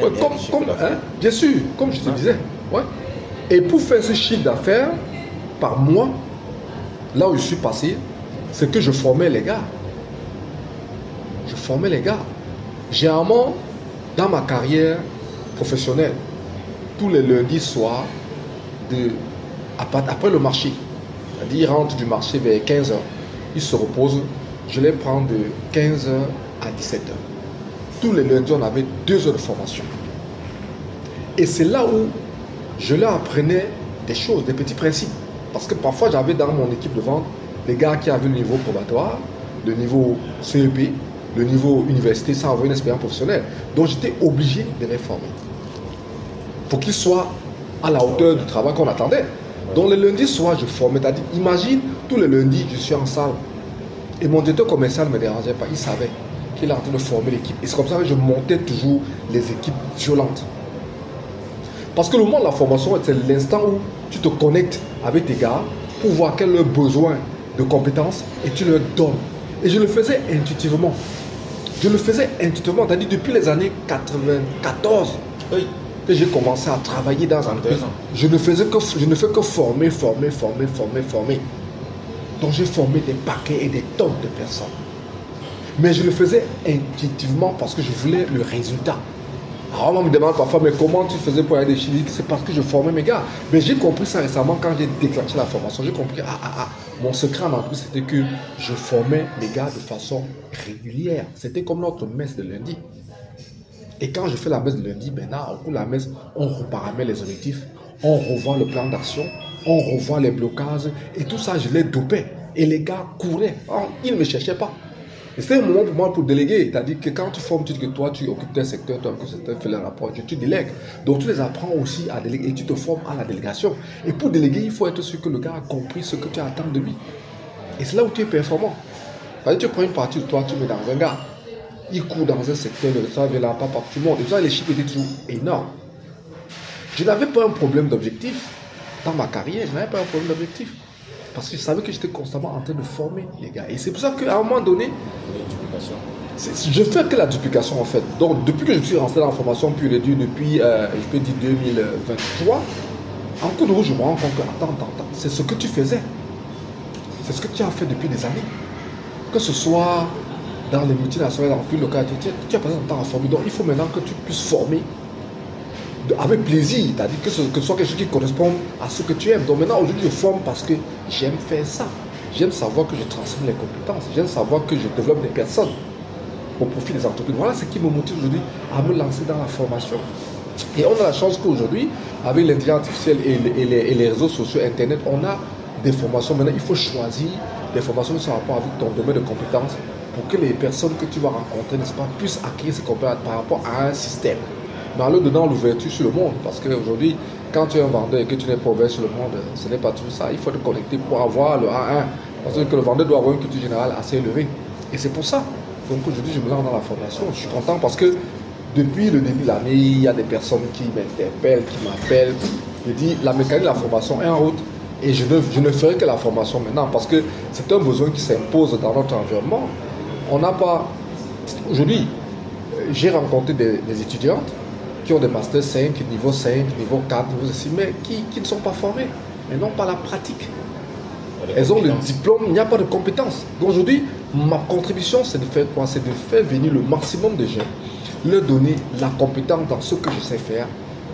Ouais, bien sûr, comme je te disais. Ouais. Et pour faire ce chiffre d'affaires par mois, là où je suis passé, c'est que je formais les gars. Je formais les gars. Généralement, dans ma carrière professionnelle, tous les lundis soirs, après le marché, c'est-à-dire ils rentrent du marché vers 15h, ils se reposent, je les prends de 15h à 17h. Tous les lundis, on avait 2 heures de formation. Et c'est là où je leur apprenais des choses, des petits principes. Parce que parfois, j'avais dans mon équipe de vente des gars qui avaient le niveau probatoire, le niveau CEP, le niveau université sans avoir une expérience professionnelle. Donc, j'étais obligé de les former pour qu'ils soient à la hauteur du travail qu'on attendait. Donc, le lundi soir, je formais. C'est-à-dire, imagine, tous les lundis, je suis en salle. Et mon directeur commercial ne me dérangeait pas. Il savait qu'il est en train de former l'équipe. Et c'est comme ça que je montais toujours les équipes violentes. Parce que le moment de la formation, c'est l'instant où tu te connectes avec tes gars pour voir quel est leur besoin de compétences et tu leur donnes. Et je le faisais intuitivement. Je le faisais intuitivement. C'est-à-dire depuis les années 94 que j'ai commencé à travailler dans un entreprise. Je ne fais que former. Donc j'ai formé des paquets et des tonnes de personnes. Mais je le faisais intuitivement parce que je voulais le résultat. Alors on me demande parfois, mais comment tu faisais pour aller des Chili? C'est parce que je formais mes gars. Mais j'ai compris ça récemment quand j'ai déclenché la formation. J'ai compris que mon secret en entreprise, c'était que je formais mes gars de façon régulière. C'était comme notre messe de lundi. Et quand je fais la messe de lundi, maintenant, au cours de la messe, on reparamètre les objectifs, on revoit le plan d'action, on revoit les blocages. Et tout ça, je les dopais. Et les gars couraient. Ils ne me cherchaient pas. Et c'est un moment pour moi pour déléguer. C'est-à-dire que quand tu formes, tu dis que toi, tu occupes tel secteur, toi, que secteur fait le rapport, tu délègues. Donc, tu les apprends aussi à déléguer et tu te formes à la délégation. Et pour déléguer, il faut être sûr que le gars a compris ce que tu attends de lui. Et c'est là où tu es performant. C'est-à-dire, tu prends une partie de toi, tu mets dans un gars. Il court dans un secteur, le ça vient là, pas partout le monde. Et ça, les chiffres étaient toujours énormes. Je n'avais pas un problème d'objectif. Dans ma carrière, je n'avais pas un problème d'objectif. Parce que je savais que j'étais constamment en train de former les gars. Et c'est pour ça qu'à un moment donné, je fais que la duplication en fait. Donc depuis que je suis rentré dans la formation pure et dure, depuis, je peux dire 2023, en cours de route, je me rends compte que, attends, c'est ce que tu faisais. C'est ce que tu as fait depuis des années. Que ce soit dans les multinationales, dans plus local, tu as passé ton temps à former. Donc il faut maintenant que tu puisses former avec plaisir, c'est-à-dire que ce soit quelque chose qui corresponde à ce que tu aimes. Donc maintenant, aujourd'hui, je forme parce que j'aime faire ça. J'aime savoir que je transmets les compétences. J'aime savoir que je développe des personnes au profit des entreprises. Voilà ce qui me motive aujourd'hui à me lancer dans la formation. Et on a la chance qu'aujourd'hui, avec l'intelligence artificielle et les réseaux sociaux, Internet, on a des formations. Maintenant, il faut choisir des formations qui sont en rapport avec ton domaine de compétences pour que les personnes que tu vas rencontrer, n'est-ce pas, puissent acquérir ces compétences par rapport à un système. Mais alors dedans l'ouverture sur le monde, parce qu'aujourd'hui, quand tu es un vendeur et que tu n'es pas ouvert sur le monde, ce n'est pas tout ça. Il faut te connecter pour avoir le A1. Parce que le vendeur doit avoir une culture générale assez élevée. Et c'est pour ça. Donc aujourd'hui, je me lance dans la formation. Je suis content parce que depuis le début de l'année, il y a des personnes qui m'interpellent, qui m'appellent. Je dis, la mécanique de la formation est en route. Et je ne ferai que la formation maintenant parce que c'est un besoin qui s'impose dans notre environnement. On n'a pas... Aujourd'hui, j'ai rencontré des étudiantes qui ont des masters 5, niveau 5, niveau 4, niveau 6, mais qui ne sont pas formés, mais n'ont pas la pratique. Elles ont le diplôme, il n'y a pas de compétences. Donc aujourd'hui, ma contribution, c'est de faire quoi? C'est de faire venir le maximum de jeunes, leur donner la compétence dans ce que je sais faire,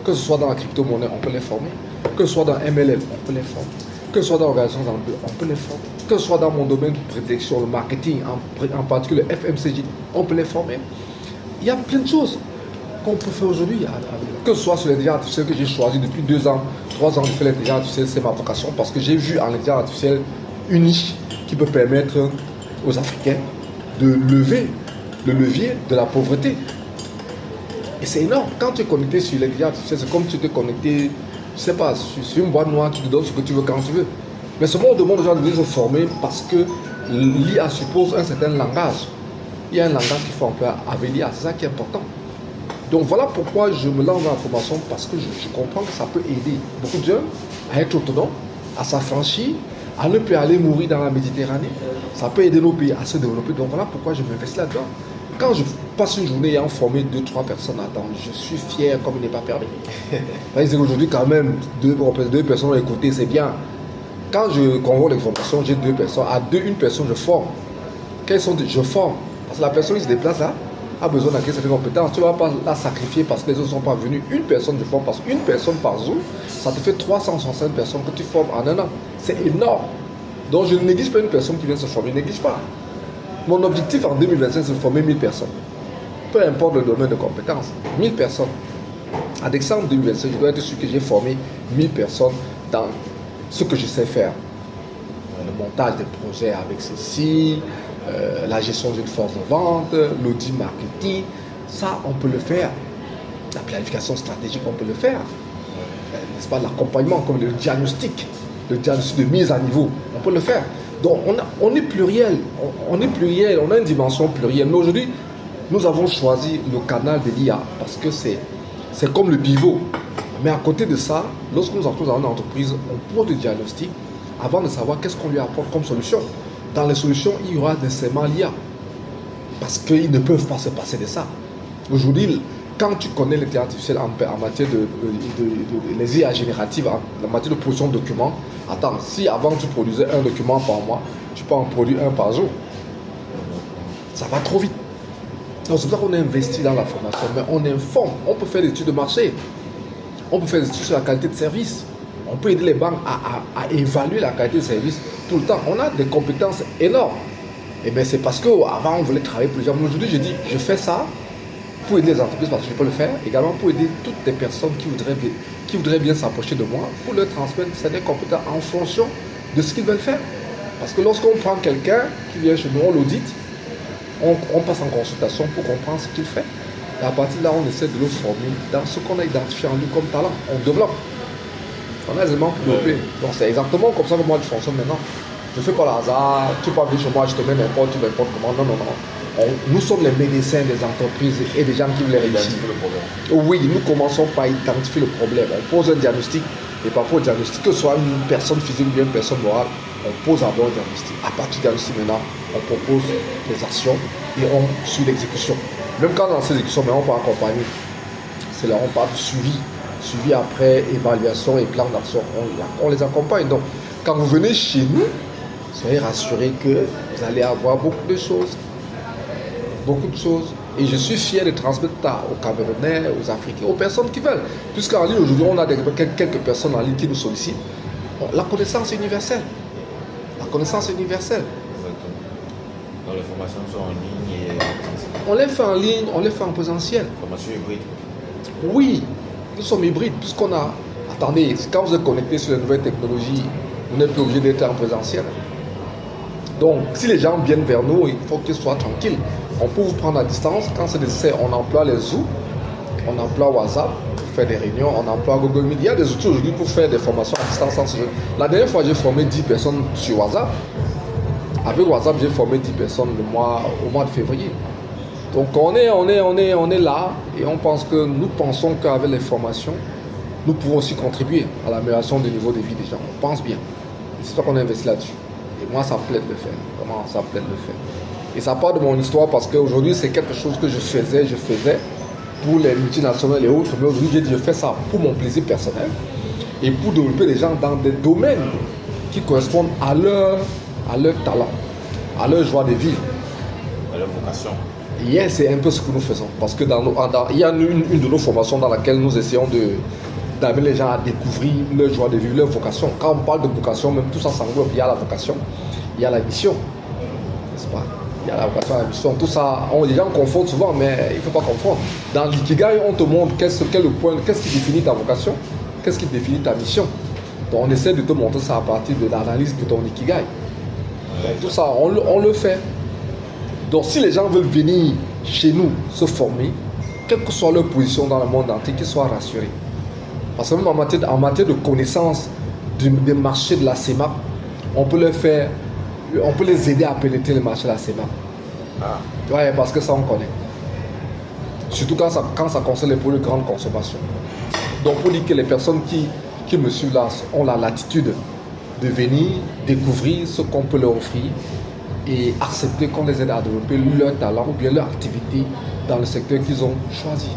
que ce soit dans la crypto-monnaie, on peut les former, que ce soit dans MLM, on peut les former, que ce soit dans l'organisation d'emploi, on peut les former, que ce soit dans mon domaine de prédilection, le marketing, en particulier le FMCG, on peut les former. Il y a plein de choses qu'on peut faire aujourd'hui, que ce soit sur l'intelligence artificielle que j'ai choisi depuis 2 ans, 3 ans, je fais l'intelligence artificielle, c'est ma vocation parce que j'ai vu en l'intelligence artificielle une niche qui peut permettre aux Africains de lever le levier de la pauvreté. Et c'est énorme. Quand tu es connecté sur l'intelligence artificielle, c'est comme si tu étais connecté, je sais pas, sur une boîte noire qui te donne ce que tu veux quand tu veux. Mais ce monde demande aux gens de se former parce que l'IA suppose un certain langage. Il y a un langage qu'il faut employer avec l'IA, c'est ça qui est important. Donc voilà pourquoi je me lance dans la formation, parce que je comprends que ça peut aider beaucoup de jeunes à être autonomes, à s'affranchir, à ne plus aller mourir dans la Méditerranée. Ça peut aider nos pays à se développer. Donc voilà pourquoi je m'investis là-dedans. Quand passe une journée ayant formé 2-3 personnes. Attends, je suis fier comme il n'est pas permis. Aujourd'hui, quand même, deux personnes ont écouté, c'est bien. Quand je convoque les formations, j'ai 2 personnes. Une personne, je forme. Quelles sont je forme. Parce que la personne qui se déplace là a besoin d'acquérir certaines compétences. Tu ne vas pas la sacrifier parce que les autres ne sont pas venus. Une personne, je forme. Parce qu'une personne par jour, ça te fait 365 personnes que tu formes en un an. C'est énorme. Donc je ne néglige pas une personne qui vient se former. Je ne néglige pas. Mon objectif en 2025, c'est de former 1000 personnes. Peu importe le domaine de compétences. 1000 personnes. En décembre 2025, je dois être sûr que j'ai formé 1000 personnes dans ce que je sais faire. Le montage des projets avec ceci, la gestion d'une force de vente, l'audit marketing, ça on peut le faire. La planification stratégique, on peut le faire. N'est-ce pas, l'accompagnement comme le diagnostic de mise à niveau, on peut le faire. Donc on est pluriel, on est pluriel, on a une dimension plurielle. Mais aujourd'hui, nous avons choisi le canal de l'IA parce que c'est comme le pivot. Mais à côté de ça, lorsque nous entrons dans une entreprise, on pose le diagnostic avant de savoir qu'est-ce qu'on lui apporte comme solution. Dans les solutions, il y aura nécessairement l'IA. Parce qu'ils ne peuvent pas se passer de ça. Aujourd'hui, quand tu connais l'intelligence artificielle en matière les IA génératives, en matière de production de documents, attends, si avant tu produisais un document par mois, tu peux en produire un par jour. Ça va trop vite. Donc c'est pour ça qu'on a investi dans la formation, mais on informe, on peut faire des études de marché, on peut faire des études sur la qualité de service, on peut aider les banques à évaluer la qualité de service tout le temps. On a des compétences énormes. Et bien c'est parce qu'avant on voulait travailler pour les gens. Aujourd'hui je dis, je fais ça pour aider les entreprises parce que je peux le faire, également pour aider toutes les personnes qui voudraient bien s'approcher de moi, pour leur transmettre certaines compétences en fonction de ce qu'ils veulent faire. Parce que lorsqu'on prend quelqu'un qui vient chez nous, on l'audite, on passe en consultation pour comprendre ce qu'il fait. Et à partir de là, on essaie de le former dans ce qu'on a identifié en lui comme talent. On développe. On a aisément pour développer. Donc c'est exactement comme ça que moi je fonctionne maintenant. Je ne fais pas le hasard, tu peux venir chez moi, je te mets n'importe comment. Non. Nous sommes les médecins des entreprises et des gens qui veulent réussir. Oui, nous commençons par identifier le problème. On pose un diagnostic et par rapport au diagnostic, que ce soit une personne physique ou bien une personne morale, on pose d'abord un diagnostic. À partir du diagnostic maintenant, on propose des actions et on suit l'exécution. Même quand dans ces exécutions, on peut accompagner. C'est là on parle de suivi après, évaluation et plan d'action. On les accompagne. Donc, quand vous venez chez nous, soyez rassurés que vous allez avoir beaucoup de choses. Beaucoup de choses. Et je suis fier de transmettre ça aux Camerounais, aux Africains, aux personnes qui veulent. Puisqu'en ligne, aujourd'hui, on a quelques personnes en ligne qui nous sollicitent. La connaissance est universelle. La connaissance est universelle. Donc les formations sont en ligne et on les fait en ligne, on les fait en présentiel. Formation hybride. Oui, nous sommes hybrides, puisqu'on a... Attendez, quand vous êtes connecté sur les nouvelles technologies, vous n'êtes plus obligé d'être en présentiel. Donc, si les gens viennent vers nous, il faut qu'ils soient tranquilles. On peut vous prendre à distance. Quand c'est nécessaire, on emploie les Zoom, on emploie WhatsApp pour faire des réunions, on emploie Google Meet. Il y a des outils aujourd'hui pour faire des formations à distance. La dernière fois, j'ai formé 10 personnes sur WhatsApp. Avec WhatsApp, j'ai formé 10 personnes au mois de février. Donc, on est là et on pense que nous pensons qu'avec les formations, nous pouvons aussi contribuer à l'amélioration du niveau de vie des gens. On pense bien. C'est ça qu'on a investi là-dessus. Et moi, ça me plaît de le faire. Vraiment, ça me plaît de le faire. Et ça part de mon histoire parce qu'aujourd'hui, c'est quelque chose que je faisais pour les multinationales et autres. Mais aujourd'hui, j'ai dit, je fais ça pour mon plaisir personnel et pour développer les gens dans des domaines qui correspondent à leur talent, à leur joie de vivre. À leur vocation. Et c'est un peu ce que nous faisons. Parce que il y a une de nos formations dans laquelle nous essayons d'amener les gens à découvrir leur joie de vivre, leur vocation. Quand on parle de vocation, même tout ça s'englobe. Il y a la vocation, il y a la mission, n'est-ce pas? Il y a la vocation, la mission, tout ça. Les gens confondent souvent, mais il ne faut pas confondre. Dans l'ikigai, on te montre qu'est-ce qui définit ta vocation, qu'est-ce qui définit ta mission. Donc on essaie de te montrer ça à partir de l'analyse de ton ikigai. Donc tout ça, on le fait. Donc si les gens veulent venir chez nous se former, quelle que soit leur position dans le monde entier, qu'ils soient rassurés. Parce que même en matière de connaissance des marchés de la CEMAP, on peut les aider à pénétrer le marché de la CEMAP. Ouais, parce que ça on connaît. Surtout quand ça concerne les produits de grande consommation. Donc pour dire que les personnes qui me suivent là ont la latitude de venir découvrir ce qu'on peut leur offrir et accepter qu'on les aide à développer leur talent ou bien leur activité dans le secteur qu'ils ont choisi.